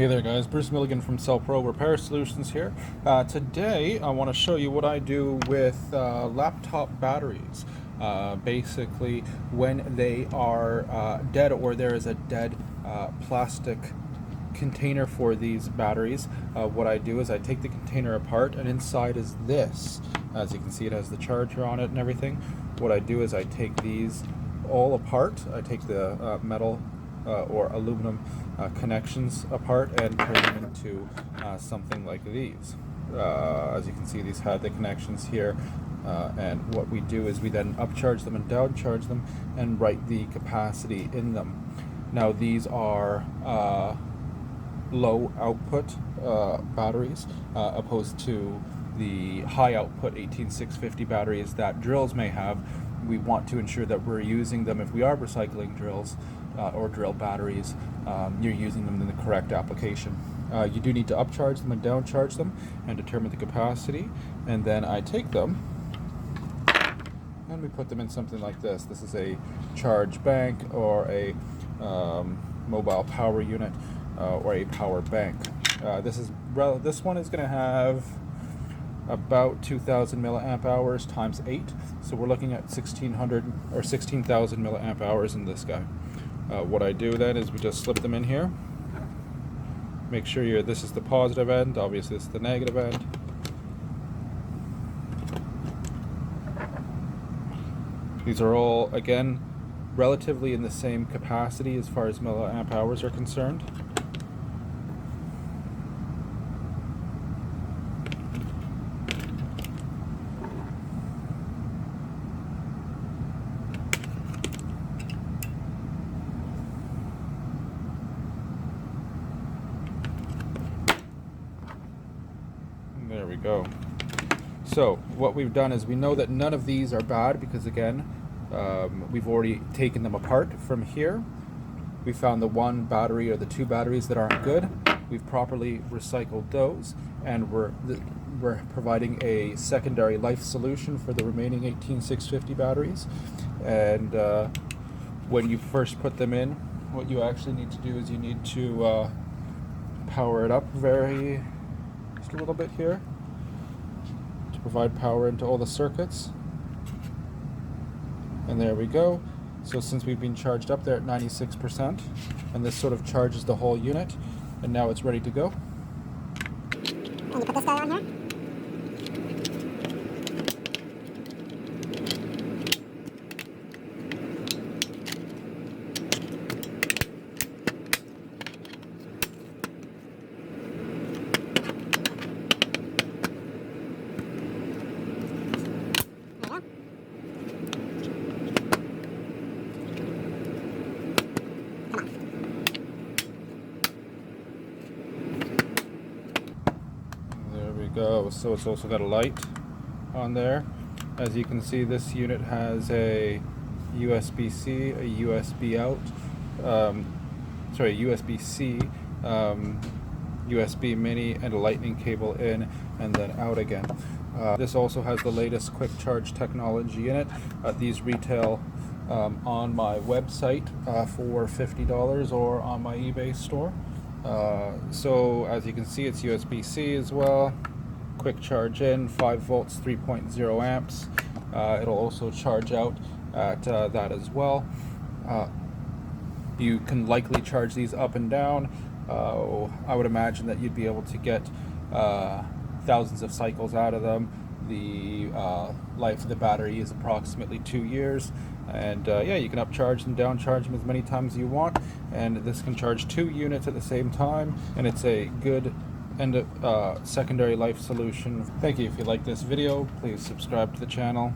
Hey there guys, Bruce Milligan from Cell Pro Repair Solutions here. Today I want to show you what I do with laptop batteries. Basically when they are dead, or there is a dead plastic container for these batteries, what I do is I take the container apart, and inside is this. As you can see, it has the charger on it and everything. What I do is I take these all apart. I take the metal or aluminum connections apart and turn them into something like these. As you can see, these had the connections here, and what we do is we then upcharge them and downcharge them and write the capacity in them. Now these are low output batteries opposed to the high output 18650 batteries that drills may have. We want to ensure that we're using them, if we are recycling drills or drill batteries, you're using them in the correct application. You do need to upcharge them and downcharge them and determine the capacity, and then I take them and we put them in something like this. This is a charge bank or a mobile power unit or a power bank. This one is going to have about 2,000 milliamp hours times 8, so we're looking at 1,600 or 16,000 milliamp hours in this guy. What I do then is we just slip them in here. Make sure this is the positive end, obviously this is the negative end. These are all, again, relatively in the same capacity as far as milliamp hours are concerned. There we go. So what we've done is we know that none of these are bad because, again, we've already taken them apart from here. We found the one battery or the two batteries that aren't good. We've properly recycled those, and we're providing a secondary life solution for the remaining 18650 batteries. And when you first put them in, what you actually need to do is you need to power it up just a little bit here to provide power into all the circuits. And there we go. So since we've been charged up there at 96%, and this sort of charges the whole unit, and now it's ready to go. And you put this guy on here. Go. So it's also got a light on there. As you can see, this unit has a USB-C, a USB out, USB-C, USB mini, and a lightning cable in and then out again. This also has the latest quick charge technology in it. These retail on my website for $50 or on my eBay store. So as you can see, it's USB-C as well. Quick charge in, 5 volts, 3.0 amps. It'll also charge out at that as well. You can likely charge these up and down. I would imagine that you'd be able to get thousands of cycles out of them. The life of the battery is approximately 2 years. And yeah, you can upcharge and downcharge them as many times as you want. And this can charge 2 units at the same time. And it's a good and secondary life solution. Thank you. If you like this video, please subscribe to the channel.